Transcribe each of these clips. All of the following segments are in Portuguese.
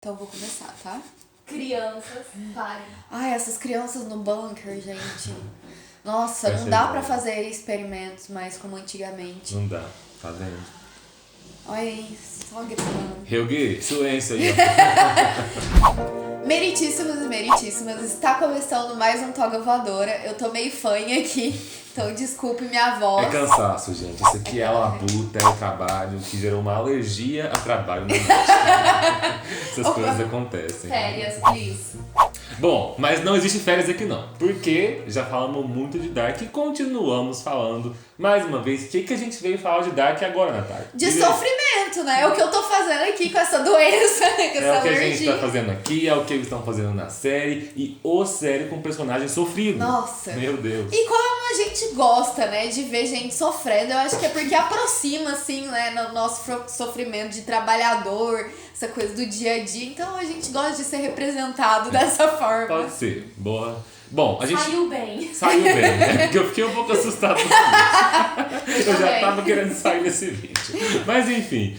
Então eu vou começar, tá? Crianças, parem. Ai, essas crianças no bunker, gente. Nossa, Vai não ser dá bom. pra fazer experimentos mais como antigamente. Não dá, tá vendo? Olha aí, só gritando. Helgi, silêncio aí, Meritíssimos e meritíssimas, está começando mais um Toga Voadora. Eu tô meio fanha aqui, então desculpe minha voz. É cansaço, gente. Isso aqui é a labuta, é o trabalho que gerou uma alergia a trabalho na noite. Essas coisas acontecem. Férias, please. Bom, mas não existe férias aqui não. Porque já falamos muito de Dark e continuamos falando mais uma vez. O que a gente veio falar de Dark agora, Natália? De sofrimento, né? É o que eu tô fazendo aqui com essa doença, com essa É o que a gente alergia. tá fazendo aqui, é o que eles estão fazendo na série. E o série com personagem sofrido. Nossa. Meu Deus. E como a gente gosta, né, de ver gente sofrendo, eu acho que é porque aproxima, assim, né, no nosso sofrimento de trabalhador, essa coisa do dia a dia. Então a gente gosta de ser representado dessa forma. Pode ser. Boa. Bom, a gente... Saiu bem. Saiu bem, né? Porque eu fiquei um pouco assustado com isso. Eu já também. tava querendo sair desse vídeo. Mas enfim,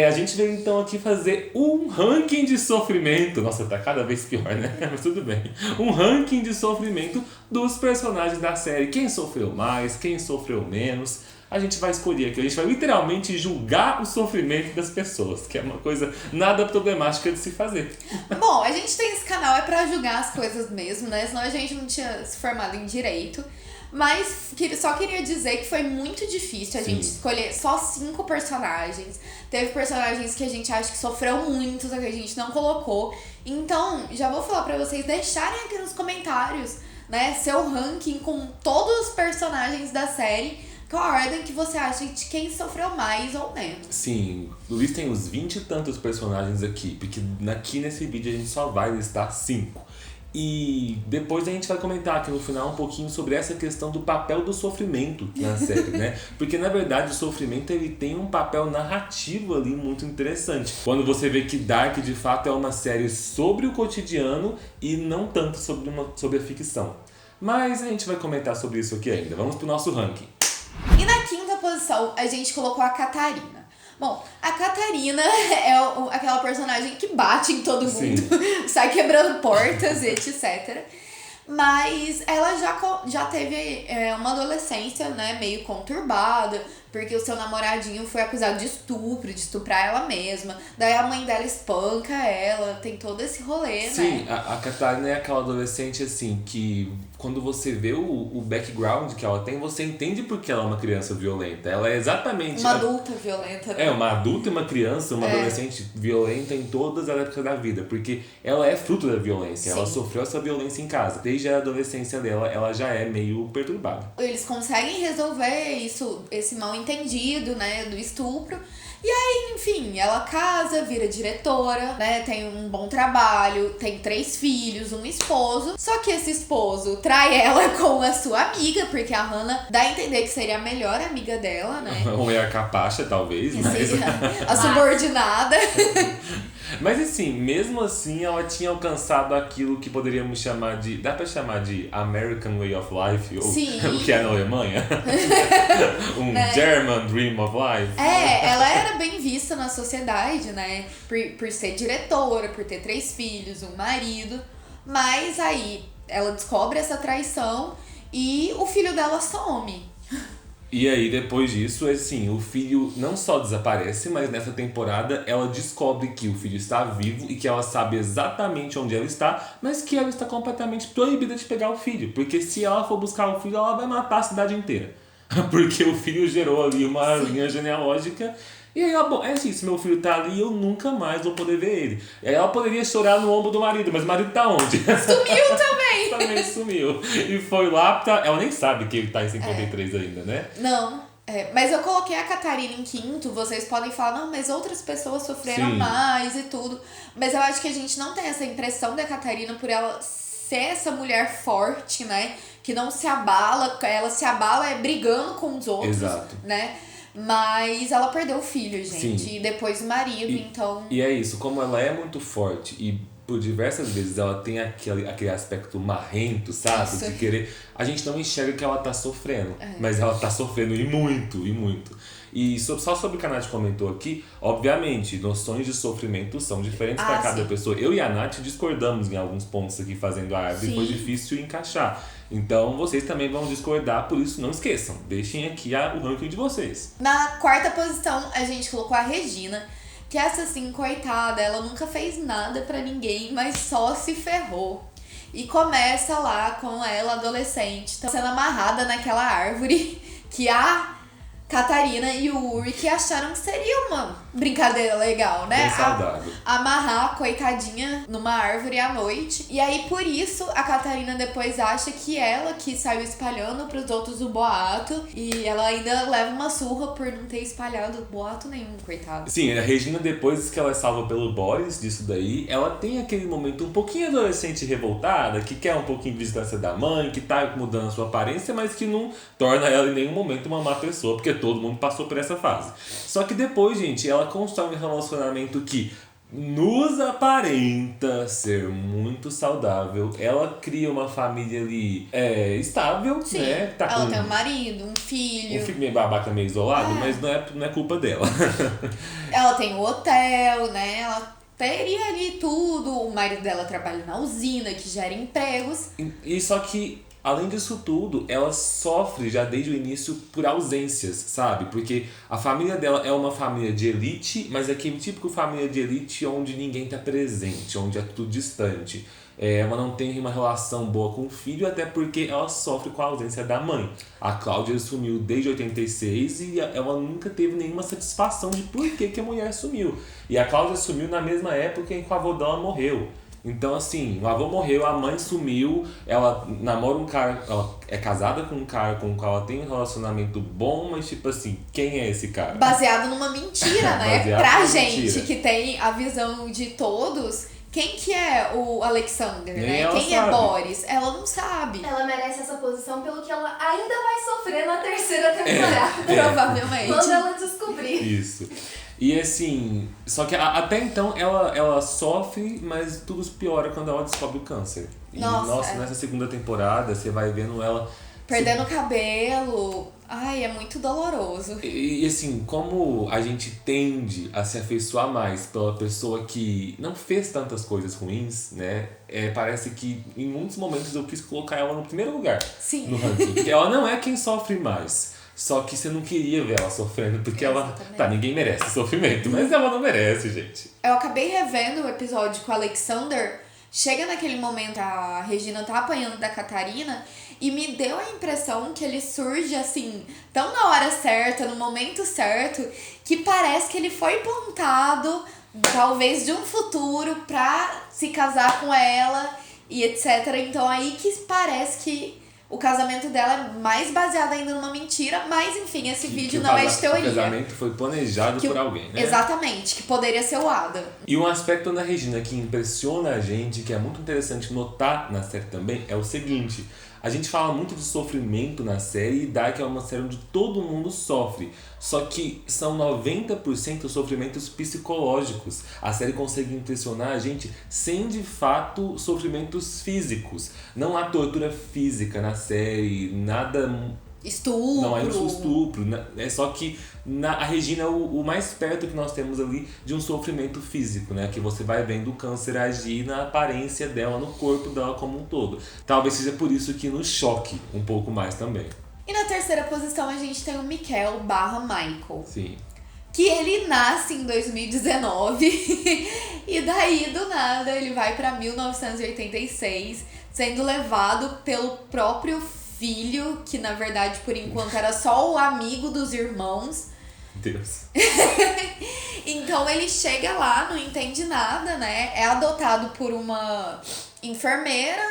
a gente veio então aqui fazer um ranking de sofrimento. Nossa, tá cada vez pior, né? Mas tudo bem. Um ranking de sofrimento dos personagens da série. Quem sofreu mais, quem sofreu menos. A gente vai escolher aqui. A gente vai literalmente julgar o sofrimento das pessoas. Que é uma coisa nada problemática de se fazer. Bom, a gente tem esse canal é pra julgar as coisas mesmo, né? Senão a gente não tinha se formado em direito. Mas só queria dizer que foi muito difícil a Sim. gente escolher só 5 personagens. Teve personagens que a gente acha que sofreu muito, só que a gente não colocou. Então, já vou falar pra vocês deixarem aqui nos comentários, né, seu ranking com todos os personagens da série. Qual a ordem que você acha de quem sofreu mais ou menos? Sim, Luiz tem uns 20 e tantos personagens aqui, porque aqui nesse vídeo a gente só vai listar 5. E depois a gente vai comentar aqui no final um pouquinho sobre essa questão do papel do sofrimento na série, né? Porque na verdade o sofrimento ele tem um papel narrativo ali muito interessante. Quando você vê que Dark de fato é uma série sobre o cotidiano e não tanto sobre a ficção. Mas a gente vai comentar sobre isso aqui ainda. Vamos pro nosso ranking. E na quinta posição, a gente colocou a Catarina. Bom, a Catarina é aquela personagem que bate em todo mundo, sai quebrando portas e etc. Mas ela já teve uma adolescência, né, meio conturbada, porque o seu namoradinho foi acusado de estuprar ela mesma. Daí a mãe dela espanca ela, tem todo esse rolê, Sim, né? a Catarina é aquela adolescente assim que quando você vê o background que ela tem, você entende porque ela é uma criança violenta. Ela é exatamente... Uma adulta violenta, né? É, uma adulta e uma criança, uma adolescente violenta em todas as épocas da vida, porque ela é fruto da violência, ela Sim. sofreu essa violência em casa. Desde a adolescência dela, ela já é meio perturbada. Eles conseguem resolver esse mal entendido, né, do estupro. E aí, enfim, ela casa, vira diretora, né, tem um bom trabalho, tem 3 filhos, um esposo. Só que esse esposo trai ela com a sua amiga, porque a Hannah dá a entender que seria a melhor amiga dela, né? Ou é a capacha, talvez, Que mas... seria a subordinada. Mas assim, mesmo assim, ela tinha alcançado aquilo que poderíamos chamar de... Dá pra chamar de American Way of Life? Ou Sim. o que é na Alemanha? Um Né? German Dream of Life? Ela era bem vista na sociedade, né? Por ser diretora, por ter 3 filhos, um marido. Mas aí ela descobre essa traição e o filho dela some. E aí, depois disso, assim, o filho não só desaparece, mas nessa temporada ela descobre que o filho está vivo e que ela sabe exatamente onde ela está, mas que ela está completamente proibida de pegar o filho. Porque se ela for buscar o filho, ela vai matar a cidade inteira. Porque o filho gerou ali uma linha genealógica. E aí ela, bom, é assim, se meu filho tá ali, eu nunca mais vou poder ver ele. E aí ela poderia chorar no ombro do marido, mas o marido tá onde? Sumiu também! Também sumiu. E foi lá, ela nem sabe que ele tá em 53 ainda, né? Não, mas eu coloquei a Catarina em quinto, vocês podem falar, não, mas outras pessoas sofreram Sim. mais e tudo. Mas eu acho que a gente não tem essa impressão da Catarina por ela ser essa mulher forte, né? Que não se abala, ela se abala brigando com os outros, Exato. né? Mas ela perdeu o filho, gente, Sim. e depois o marido, então... E é isso, como ela é muito forte e por diversas vezes ela tem aquele aspecto marrento, sabe? Isso. De querer... A gente não enxerga que ela tá sofrendo, mas ela tá sofrendo e muito, e muito. E só sobre o que a Nath comentou aqui, obviamente, noções de sofrimento são diferentes para cada sim. pessoa. Eu e a Nath discordamos em alguns pontos aqui fazendo a árvore, foi difícil encaixar. Então vocês também vão discordar, por isso não esqueçam, deixem aqui o ranking de vocês. Na quarta posição, a gente colocou a Regina, que essa assim, coitada, ela nunca fez nada pra ninguém, mas só se ferrou. E começa lá com ela, adolescente, tá sendo amarrada naquela árvore que a Catarina e o Ulrich acharam que seria uma brincadeira legal, né? Bem saudável. Amarrar a coitadinha numa árvore à noite. E aí, por isso, a Catarina depois acha que ela que saiu espalhando pros outros o boato. E ela ainda leva uma surra por não ter espalhado boato nenhum, coitada. Sim, a Regina, depois que ela é salva pelo Boris, disso daí, ela tem aquele momento um pouquinho adolescente revoltada, que quer um pouquinho de distância da mãe, que tá mudando a sua aparência, mas que não torna ela em nenhum momento uma má pessoa, porque todo mundo passou por essa fase. Só que depois, gente, ela constrói um relacionamento que nos aparenta ser muito saudável. Ela cria uma família ali estável, Sim, né? Tá ela com tem um marido, um filho. um filho meio babaca, meio isolado, mas não é culpa dela. Ela tem o hotel, né? Ela teria ali tudo. O marido dela trabalha na usina, que gera empregos. E só que, além disso tudo, ela sofre já desde o início por ausências, sabe? Porque a família dela é uma família de elite, mas é aquele típico família de elite onde ninguém tá presente, onde é tudo distante. Ela não tem uma relação boa com o filho, até porque ela sofre com a ausência da mãe. A Cláudia sumiu desde 86 e ela nunca teve nenhuma satisfação de por que a mulher sumiu. E a Cláudia sumiu na mesma época em que o avô dela morreu. Então, assim, o avô morreu, a mãe sumiu, ela namora um cara, ela é casada com um cara com o qual ela tem um relacionamento bom, mas tipo assim, quem é esse cara? Baseado numa mentira, né? Baseado Pra numa gente mentira. que tem a visão de todos, quem que é o Alexander, Nem né? ela Quem sabe. é Boris? Ela não sabe. Ela merece essa posição pelo que ela ainda vai sofrer na terceira temporada. Provavelmente. Quando ela descobrir. Isso. E assim, só que até então ela sofre, mas tudo piora quando ela descobre o câncer. E Nossa, nessa segunda temporada você vai vendo ela Perdendo o cabelo. Ai, é muito doloroso. E assim, como a gente tende a se afeiçoar mais pela pessoa que não fez tantas coisas ruins, né? Parece que em muitos momentos eu quis colocar ela no primeiro lugar Sim. no ranking. Porque ela não é quem sofre mais. Só que você não queria ver ela sofrendo, porque Exatamente. Tá, ninguém merece sofrimento, mas ela não merece, gente. Eu acabei revendo o episódio com o Alexander. Chega naquele momento, a Regina tá apanhando da Catarina e me deu a impressão que ele surge assim, tão na hora certa, no momento certo, que parece que ele foi plantado, talvez de um futuro, pra se casar com ela e etc. Então aí que parece que o casamento dela é mais baseado ainda numa mentira, mas enfim, esse vídeo não é de O teoria. casamento foi planejado por alguém, né? Exatamente, que poderia ser o Adam. E um aspecto da Regina que impressiona a gente, que é muito interessante notar na série também, é o seguinte. A gente fala muito de sofrimento na série e Dark é uma série onde todo mundo sofre. Só que são 90% sofrimentos psicológicos. A série consegue impressionar a gente sem, de fato, sofrimentos físicos. Não há tortura física na série, nada... Estupro. Não é um estupro, é só que a Regina é o mais perto que nós temos ali de um sofrimento físico, né? Que você vai vendo o câncer agir na aparência dela, no corpo dela como um todo. Talvez seja por isso que nos choque um pouco mais também. E na terceira posição a gente tem o Michael / Michael. Sim. Que ele nasce em 2019 e daí do nada ele vai pra 1986, sendo levado pelo próprio filho, que na verdade por enquanto era só o amigo dos irmãos. Deus. Então ele chega lá, não entende nada, né? É adotado por uma enfermeira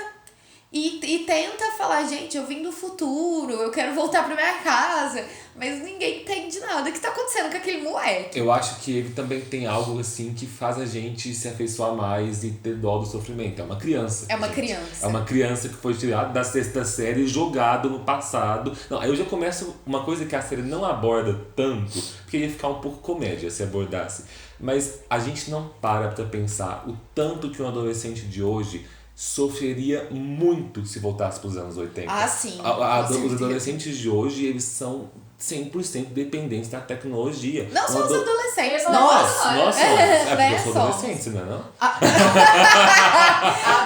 E tenta falar, gente, eu vim do futuro, eu quero voltar pra minha casa. Mas ninguém entende nada. O que tá acontecendo com aquele moleque? Eu acho que ele também tem algo assim que faz a gente se afeiçoar mais e ter dó do sofrimento. É uma criança. É uma gente. criança. É uma criança que foi tirada da 6ª série e jogado no passado. Não, aí eu já começo uma coisa que a série não aborda tanto, porque ia ficar um pouco comédia se abordasse. Mas a gente não para pra pensar o tanto que um adolescente de hoje sofreria muito se voltasse pros anos 80. Ah, sim. Os adolescentes de hoje, eles são 100% dependentes da tecnologia. Não são os adolescentes. Nossa, Nós somos. né, Eu sou somos. adolescente, não é não? Ah,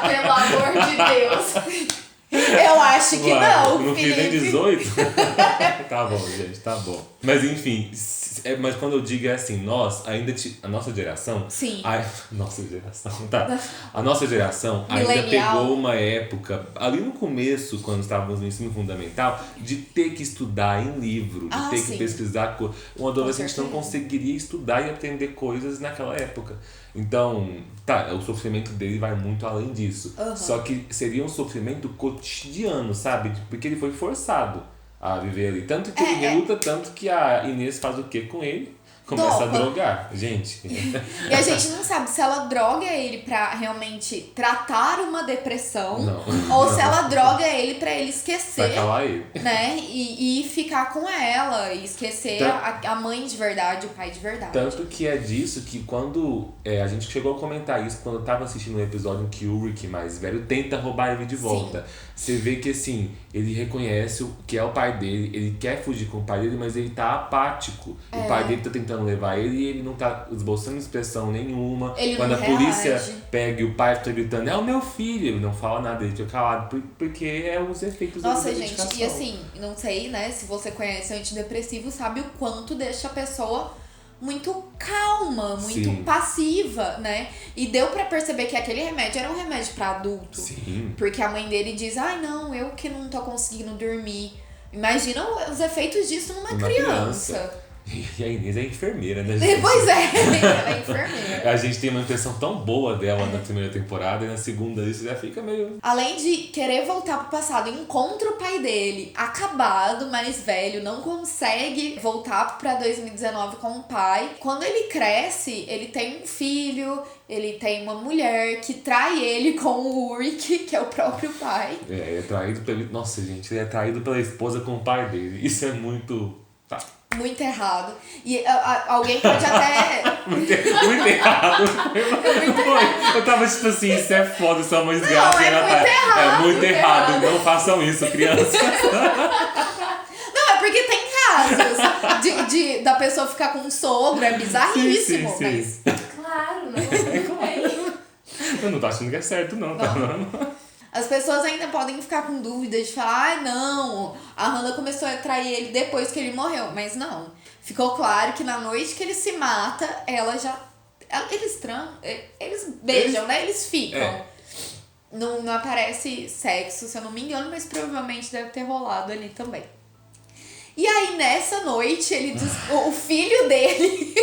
pelo amor de Deus. Eu acho que não, Não fiz nem Felipe. 18? Tá bom, gente, tá bom. Mas enfim, mas quando eu digo é assim, nós ainda a nossa geração... Sim. Nossa geração, tá. A nossa geração ainda Millennial. pegou uma época, ali no começo, quando estávamos no ensino fundamental, de ter que estudar em livro, de ter sim. que pesquisar coisas. Um adolescente não certeza. conseguiria estudar e aprender coisas naquela época. Então, o sofrimento dele vai muito além disso. Uhum. Só que seria um sofrimento cotidiano, sabe? Porque ele foi forçado a viver ali. Tanto que ele reluta, tanto que a Inês faz o quê com ele? Começa a drogar, gente. E a gente não sabe se ela droga ele pra realmente tratar uma depressão ou se ela droga ele pra ele esquecer, Vai calar ele. né? E ficar com ela e esquecer a mãe de verdade, o pai de verdade. Tanto que é disso que quando a gente chegou a comentar isso quando eu tava assistindo um episódio em que o Ulrich, mais velho, tenta roubar ele de volta. Você vê que assim, ele reconhece o que é o pai dele, ele quer fugir com o pai dele, mas ele tá apático. O pai dele tá tentando levar ele e ele não tá esboçando expressão nenhuma. Ele quando não a polícia reage. pega e o pai fica gritando, é o meu filho, ele não fala nada, ele fica calado, porque é os efeitos da Nossa, medicação. gente, e assim, não sei, né, se você conhece o antidepressivo, sabe o quanto deixa a pessoa muito calma, muito Sim. passiva, né? E deu pra perceber que aquele remédio era um remédio pra adulto. Sim. Porque a mãe dele diz, ai não, eu que não tô conseguindo dormir. Imagina os efeitos disso numa criança. E a Inês é enfermeira, né, gente? Pois é, ela é enfermeira. A gente tem uma impressão tão boa dela na primeira temporada e na segunda isso já fica meio... Além de querer voltar pro passado, encontra o pai dele acabado, mais velho, não consegue voltar pra 2019 com o pai. Quando ele cresce, ele tem um filho, ele tem uma mulher que trai ele com o Ulrich, que é o próprio pai. Ele é traído pelo... Nossa, gente, ele é traído pela esposa com o pai dele. Isso é muito... Tá. Muito errado. E alguém pode até... Muito errado. Eu tava tipo assim, isso é foda, isso é uma desgraça. Não, é muito errado. É muito errado. Não façam isso, crianças. Não, é porque tem casos da pessoa ficar com um sogro, é bizarríssimo. Sim. Mas Claro, não. Eu não tô achando que é certo, não. Tá? as pessoas ainda podem ficar com dúvida de falar, ai não, a Hannah começou a trair ele depois que ele morreu. Mas não, ficou claro que na noite que ele se mata, ela já... Eles beijam, né? Eles ficam. É. Não aparece sexo, se eu não me engano, mas provavelmente deve ter rolado ali também. E aí, nessa noite, o filho dele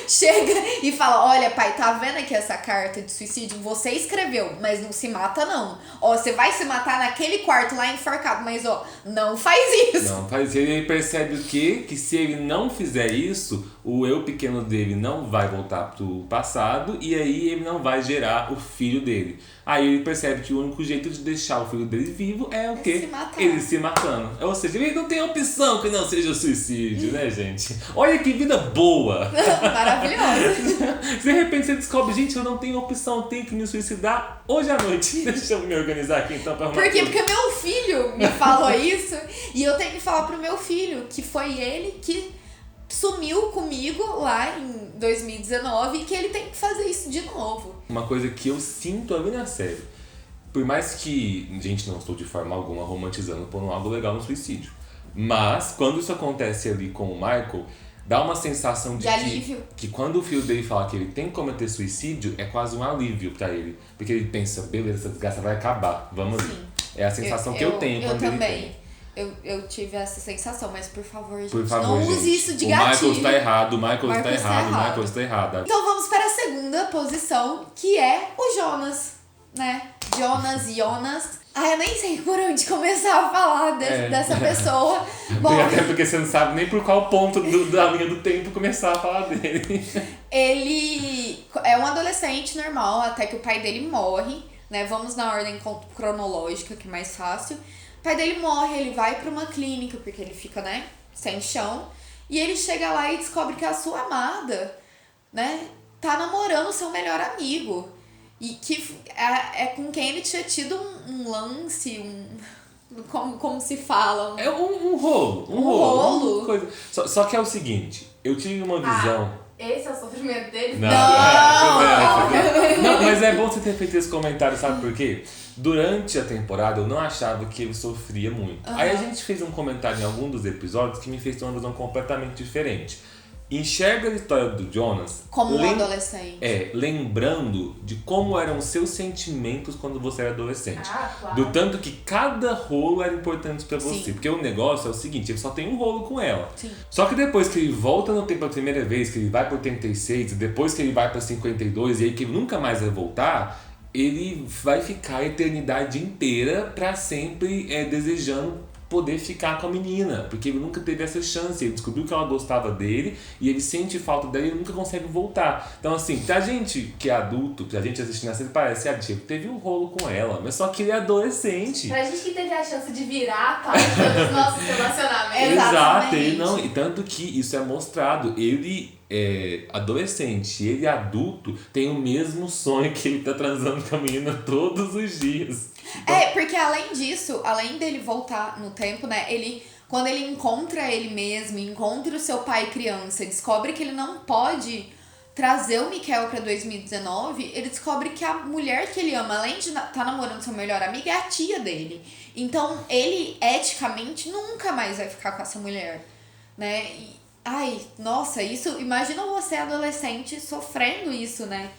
chega e fala, olha, pai, tá vendo aqui essa carta de suicídio? Você escreveu, mas não se mata, não. Ó, você vai se matar naquele quarto lá enforcado, mas, ó, não faz isso. Não faz isso. Ele percebe o quê? Que se ele não fizer isso, o eu pequeno dele não vai voltar pro passado e aí ele não vai gerar o filho dele. Aí ele percebe que o único jeito de deixar o filho dele vivo é o quê? Se matar. Ele se matando. Ou seja, ele não tem opção que não seja o suicídio, né, gente? Olha que vida boa! Maravilhoso. De repente você descobre, gente, eu não tenho opção, eu tenho que me suicidar hoje à noite. Deixa eu me organizar aqui então pra arrumar Por quê? tudo. Porque meu filho me falou isso e eu tenho que falar pro meu filho que foi ele que sumiu comigo lá em 2019 e que ele tem que fazer isso de novo. Uma coisa que eu sinto ali na série, por mais que, gente, não estou de forma alguma romantizando por algo legal no suicídio, mas quando isso acontece ali com o Michael, dá uma sensação de alívio. Que quando o filho dele fala que ele tem que cometer suicídio, é quase um alívio pra ele. Porque ele pensa, beleza, essa desgraça vai acabar, vamos ali. É a sensação que eu tenho quando ele também. tem. Eu tive essa sensação, mas por favor, gente, Por favor, não gente. use isso de o gatilho. Michael está errado, o Michael está Marcos tá errado, o errado. Michael está errado. Então vamos para a segunda posição, que é o Jonas, né? Jonas, Eu nem sei por onde começar a falar dessa pessoa. Bom, Até porque você não sabe nem por qual ponto da linha do tempo começar a falar dele. Ele é um adolescente normal, até que o pai dele morre, né? Vamos na ordem cronológica, que é mais fácil. O pai dele morre, ele vai pra uma clínica, porque ele fica, né, sem chão. E ele chega lá e descobre que a sua amada, né, tá namorando o seu melhor amigo. E que é com quem ele tinha tido um lance, como se fala? É um rolo. Um rolo. Uma coisa. Só que é o seguinte, eu tive uma visão... Esse é o sofrimento dele? Não, mas é bom você ter feito esse comentário, sabe por quê? Durante a temporada eu não achava que ele sofria muito. Aí a gente fez um comentário em algum dos episódios que me fez ter uma visão completamente diferente. Enxerga a história do Jonas como um adolescente. Lembrando de como eram os seus sentimentos quando você era adolescente. Claro. Do tanto que cada rolo era importante pra você. Sim. Porque o negócio é o seguinte, ele só tem um rolo com ela. Sim. Só que depois que ele volta no tempo a primeira vez, que ele vai pro 86, depois que ele vai pra 52 e aí que ele nunca mais vai voltar, ele vai ficar a eternidade inteira pra sempre desejando poder ficar com a menina, porque ele nunca teve essa chance, ele descobriu que ela gostava dele e ele sente falta dela e ele nunca consegue voltar. Então assim, pra gente que é adulto, pra gente assistindo a série, parece tipo, teve um rolo com ela, mas só que ele é adolescente. Pra gente que teve a chance de virar a página dos nossos relacionamentos. Exato, ele não, e tanto que isso é mostrado, ele é adolescente, ele é adulto, tem o mesmo sonho que ele tá transando com a menina todos os dias. Porque além disso, além dele voltar no tempo, né, quando ele encontra ele mesmo, encontra o seu pai criança, descobre que ele não pode trazer o Michael pra 2019, ele descobre que a mulher que ele ama, além de estar namorando seu melhor amigo, é a tia dele. Então, ele, eticamente, nunca mais vai ficar com essa mulher, né? Nossa, isso... Imagina você, adolescente, sofrendo isso, né?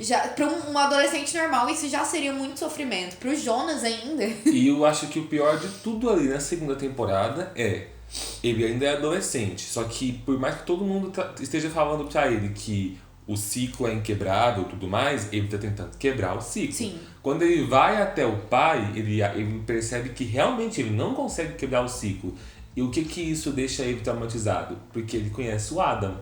Já, pra um adolescente normal, isso já seria muito sofrimento. Pro Jonas ainda. E eu acho que o pior de tudo ali na segunda temporada ele ainda é adolescente. Só que por mais que todo mundo esteja falando pra ele que o ciclo é inquebrável e tudo mais, ele tá tentando quebrar o ciclo. Sim. Quando ele vai até o pai, ele percebe que realmente ele não consegue quebrar o ciclo. E o que isso deixa ele traumatizado? Porque ele conhece o Adam.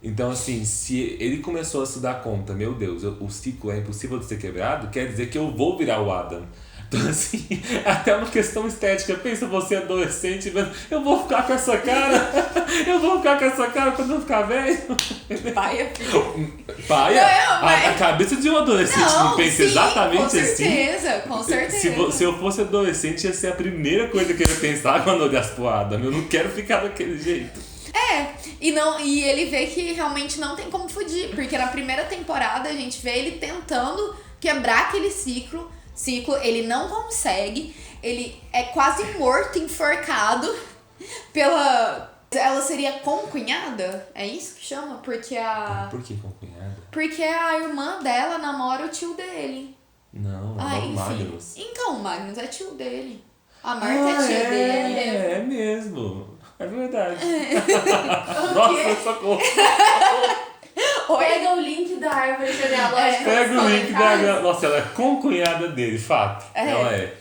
Então, assim, se ele começou a se dar conta, meu Deus, o ciclo é impossível de ser quebrado, quer dizer que eu vou virar o Adam. Então, assim, até uma questão estética. Pensa você adolescente, eu vou ficar com essa cara, quando eu ficar velho. Paia. Paia? A cabeça de um adolescente não pensa exatamente assim. Com certeza. Se eu fosse adolescente, ia ser a primeira coisa que eu ia pensar quando eu olhasse pro Adam. Eu não quero ficar daquele jeito. E ele vê que realmente não tem como fugir, porque na primeira temporada a gente vê ele tentando quebrar aquele ciclo, ele não consegue, ele é quase morto, enforcado ela seria concunhada? É isso que chama? Porque Por que concunhada? Porque a irmã dela namora o tio dele. Não, é o Magnus. Então, o Magnus é tio dele. A Marta é tia dele. É mesmo. É verdade. Nossa, socorro. Pega o link da árvore genealógica. Pega o link da árvore. Nossa, ela é concunhada dele, fato. Ela é.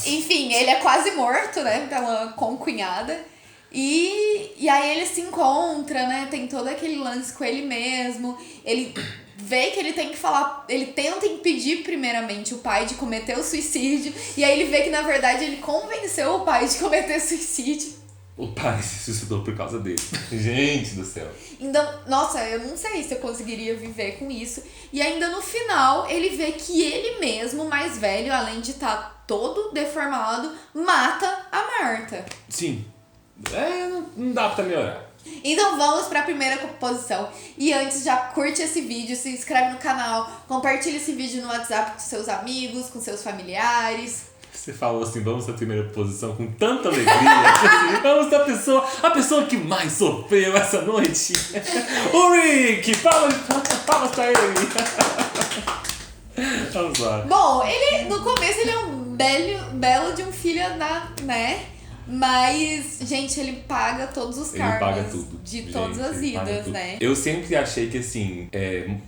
Enfim, ele é quase morto, né? Pela concunhada. E aí ele se encontra, né? Tem todo aquele lance com ele mesmo. Ele vê que ele tem que falar... Ele tenta impedir primeiramente o pai de cometer o suicídio. E aí ele vê que, na verdade, ele convenceu o pai de cometer suicídio. O pai se suicidou por causa dele. Gente do céu. Então, nossa, eu não sei se eu conseguiria viver com isso. E ainda no final, ele vê que ele mesmo, mais velho, além de estar todo deformado, mata a Marta. Sim. Não dá pra melhorar. Então vamos pra primeira posição. E antes, já curte esse vídeo, se inscreve no canal, compartilha esse vídeo no WhatsApp com seus amigos, com seus familiares. Você falou assim, vamos pra primeira posição com tanta alegria. Assim, vamos da a pessoa que mais sofreu essa noite. O Rick! Palmas pra ele. Vamos lá. Bom, no começo ele é um belo de um filho né? Mas, gente, ele paga todos os karmas de todas as vidas, né? Eu sempre achei que, assim,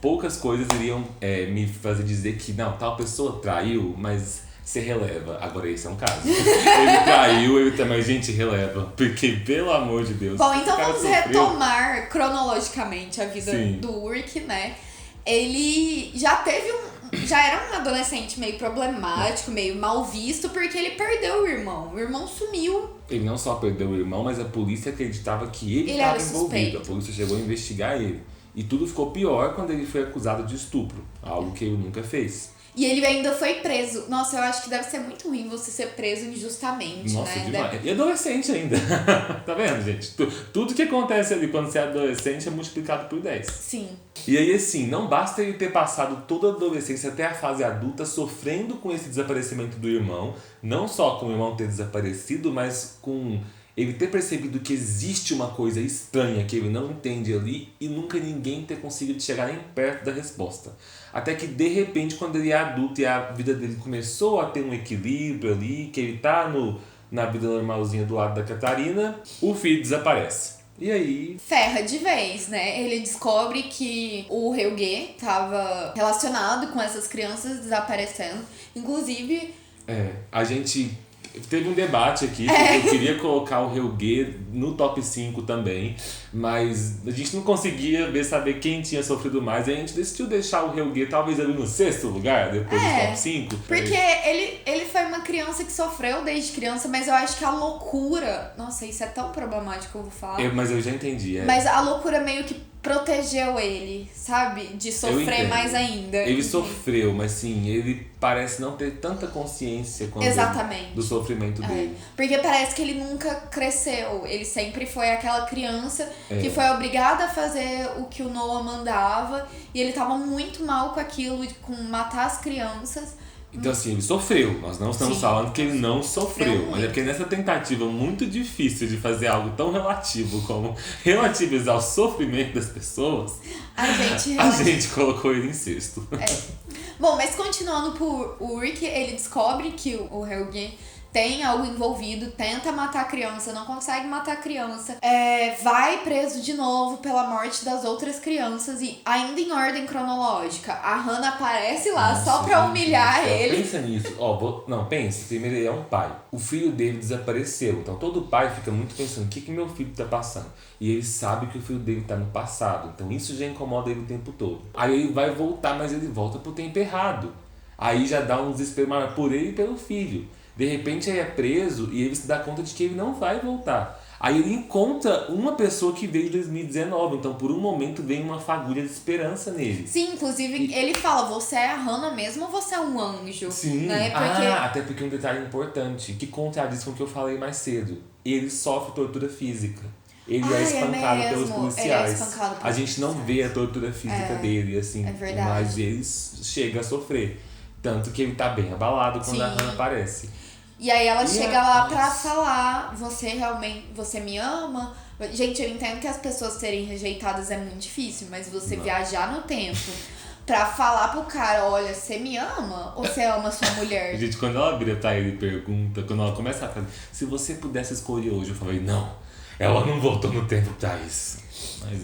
poucas coisas iriam me fazer dizer que, não, tal pessoa traiu, mas você releva. Agora esse é um caso. Ele traiu, ele também, gente, releva. Porque, pelo amor de Deus. Bom, então vamos sofreu. retomar cronologicamente a vida Sim. do Urk, né? Ele já era um adolescente meio problemático, meio mal visto, porque ele perdeu o irmão. O irmão sumiu. Ele não só perdeu o irmão, mas a polícia acreditava que ele Ele era estava envolvido. suspeito. A polícia chegou a investigar ele. E tudo ficou pior quando ele foi acusado de estupro. Algo que ele nunca fez. E ele ainda foi preso. Nossa, eu acho que deve ser muito ruim você ser preso injustamente, Nossa, né? demais. E adolescente ainda. Tá vendo, gente? Tudo que acontece ali quando você é adolescente é multiplicado por 10. Sim. E aí, assim, não basta ele ter passado toda a adolescência até a fase adulta sofrendo com esse desaparecimento do irmão. Não só com o irmão ter desaparecido, mas com ele ter percebido que existe uma coisa estranha que ele não entende ali e nunca ninguém ter conseguido chegar nem perto da resposta. Até que, de repente, quando ele é adulto e a vida dele começou a ter um equilíbrio ali, que ele tá na vida normalzinha do lado da Catarina, o filho desaparece. E aí... Ferra de vez, né? Ele descobre que o Helge tava relacionado com essas crianças desaparecendo. Inclusive... a gente... Teve um debate aqui, porque eu queria colocar o Helge no top 5 também, mas a gente não conseguia saber quem tinha sofrido mais, e a gente decidiu deixar o Helge talvez ali no 6º lugar, depois do top 5. Porque ele foi uma criança que sofreu desde criança, mas eu acho que a loucura... Nossa, isso é tão problemático que eu vou falar. Mas eu já entendi. Mas a loucura meio que protegeu ele, sabe? De sofrer mais ainda. Ele sofreu, mas sim, ele parece não ter tanta consciência do sofrimento dele. Porque parece que ele nunca cresceu. Ele sempre foi aquela criança que foi obrigada a fazer o que o Noah mandava. E ele tava muito mal com aquilo, com matar as crianças. Então, assim, ele sofreu. Nós não estamos falando que ele não sofreu. Mas é porque nessa tentativa muito difícil de fazer algo tão relativo como relativizar o sofrimento das pessoas, a gente colocou ele em 6º. Bom, mas continuando por Urk, ele descobre que o Helge tem algo envolvido, tenta matar a criança, não consegue matar a criança, vai preso de novo pela morte das outras crianças e ainda em ordem cronológica. A Hannah aparece lá só pra humilhar ele. Pensa nisso. Pensa. Primeiro ele é um pai. O filho dele desapareceu. Então todo pai fica muito pensando, o que meu filho tá passando? E ele sabe que o filho dele tá no passado. Então isso já incomoda ele o tempo todo. Aí ele vai voltar, mas ele volta pro tempo errado. Aí já dá um desespero maior por ele e pelo filho. De repente ele é preso e ele se dá conta de que ele não vai voltar. Aí ele encontra uma pessoa que veio em 2019, então por um momento vem uma fagulha de esperança nele. Sim, inclusive ele fala, você é a Hannah mesmo ou você é um anjo? Sim, né? Porque... até porque um detalhe importante, que contradiz com o que eu falei mais cedo. Ele sofre tortura física. Ele é espancado pelos policiais. A gente não vê a tortura física dele, assim. É verdade. Mas ele chega a sofrer. Tanto que ele tá bem abalado quando a Hannah aparece. E aí ela chega lá pra falar, você me ama? Gente, eu entendo que as pessoas serem rejeitadas é muito difícil, mas você viajar no tempo pra falar pro cara, olha, você me ama ou você ama sua mulher? Gente, quando ela vira pra ele e pergunta, quando ela começa a falar, se você pudesse escolher hoje, eu falei, não, ela não voltou no tempo pra isso. Mas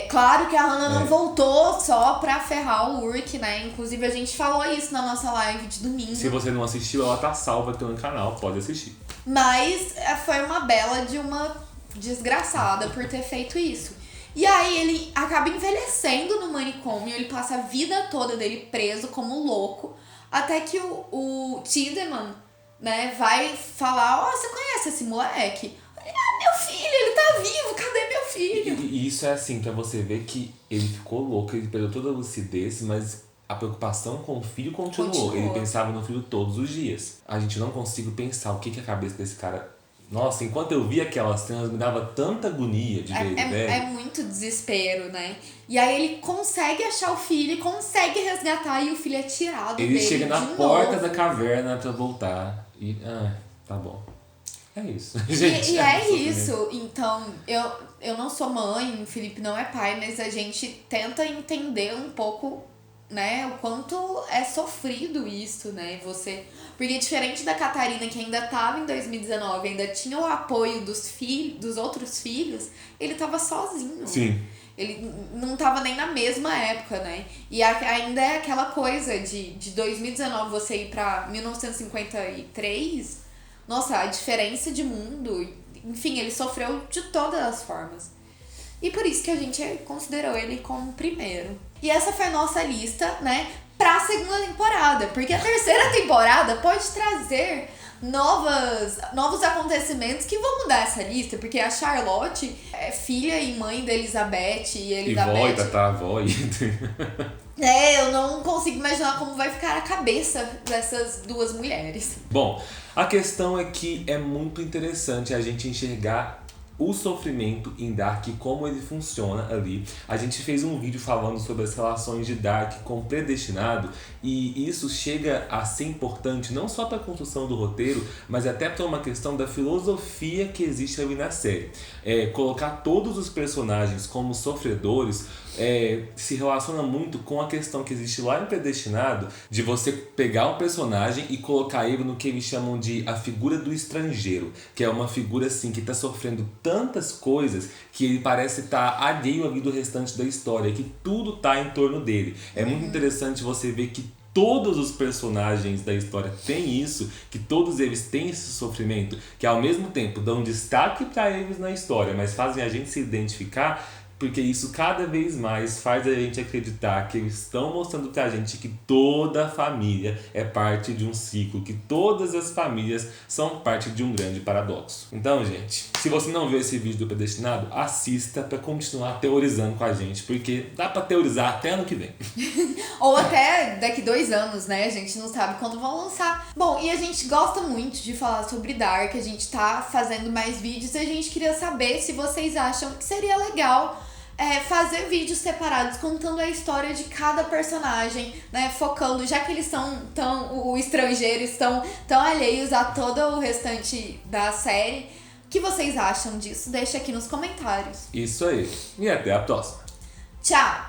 claro que a Hannah não voltou só pra ferrar o Urk, né? Inclusive a gente falou isso na nossa live de domingo. Se você não assistiu, ela tá salva aqui no canal, pode assistir. Mas foi uma bela de uma desgraçada por ter feito isso. E aí ele acaba envelhecendo no manicômio, ele passa a vida toda dele preso como louco, até que o Tiedemann, né, vai falar, você conhece esse moleque? Meu filho, ele tá vivo, cadê meu filho? E isso é assim, pra você ver que ele ficou louco, ele perdeu toda a lucidez, mas a preocupação com o filho continuou. Ele pensava no filho todos os dias. A gente não consegue pensar o que a cabeça desse cara... Nossa, enquanto eu via aquelas cenas, me dava tanta agonia de ver ele velho. É muito desespero, né? E aí ele consegue achar o filho, consegue resgatar e o filho é tirado dele. Ele chega na porta da caverna pra voltar e... tá bom. É isso. Gente, isso. Então, eu não sou mãe, o Felipe não é pai, mas a gente tenta entender um pouco, né, o quanto é sofrido isso, né? Porque diferente da Catarina, que ainda tava em 2019, ainda tinha o apoio dos outros filhos, ele tava sozinho. Sim. Ele não tava nem na mesma época, né? E ainda é aquela coisa de 2019 você ir pra 1953. Nossa, a diferença de mundo. Enfim, ele sofreu de todas as formas. E por isso que a gente considerou ele como primeiro. E essa foi a nossa lista, né? Pra segunda temporada. Porque a terceira temporada pode trazer novos acontecimentos que vão mudar essa lista, porque a Charlotte é filha e mãe da Elizabeth e Elizabeth... E vó, e tataravó. eu não consigo imaginar como vai ficar a cabeça dessas duas mulheres. Bom, a questão é que é muito interessante a gente enxergar o sofrimento em Dark, como ele funciona ali. A gente fez um vídeo falando sobre as relações de Dark com Predestinado, e isso chega a ser importante não só para a construção do roteiro, mas até para uma questão da filosofia que existe ali na série. Colocar todos os personagens como sofredores se relaciona muito com a questão que existe lá em Predestinado, de você pegar um personagem e colocar ele no que eles chamam de a figura do estrangeiro, que é uma figura assim que está sofrendo tantas coisas que ele parece estar alheio ali do restante da história, que tudo está em torno dele. É muito interessante você ver que todos os personagens da história têm isso, que todos eles têm esse sofrimento, que ao mesmo tempo dão destaque para eles na história, mas fazem a gente se identificar, porque isso cada vez mais faz a gente acreditar que eles estão mostrando pra gente que toda a família é parte de um ciclo, que todas as famílias são parte de um grande paradoxo. Então, gente, se você não viu esse vídeo do Predestinado, assista pra continuar teorizando com a gente, porque dá pra teorizar até ano que vem. Ou até daqui 2 anos, né? A gente não sabe quando vão lançar. Bom, e a gente gosta muito de falar sobre Dark, a gente tá fazendo mais vídeos e a gente queria saber se vocês acham que seria legal fazer vídeos separados contando a história de cada personagem, né? Focando, já que eles são o estrangeiro, estão tão alheios a todo o restante da série. O que vocês acham disso? Deixa aqui nos comentários. Isso aí. E até a próxima. Tchau!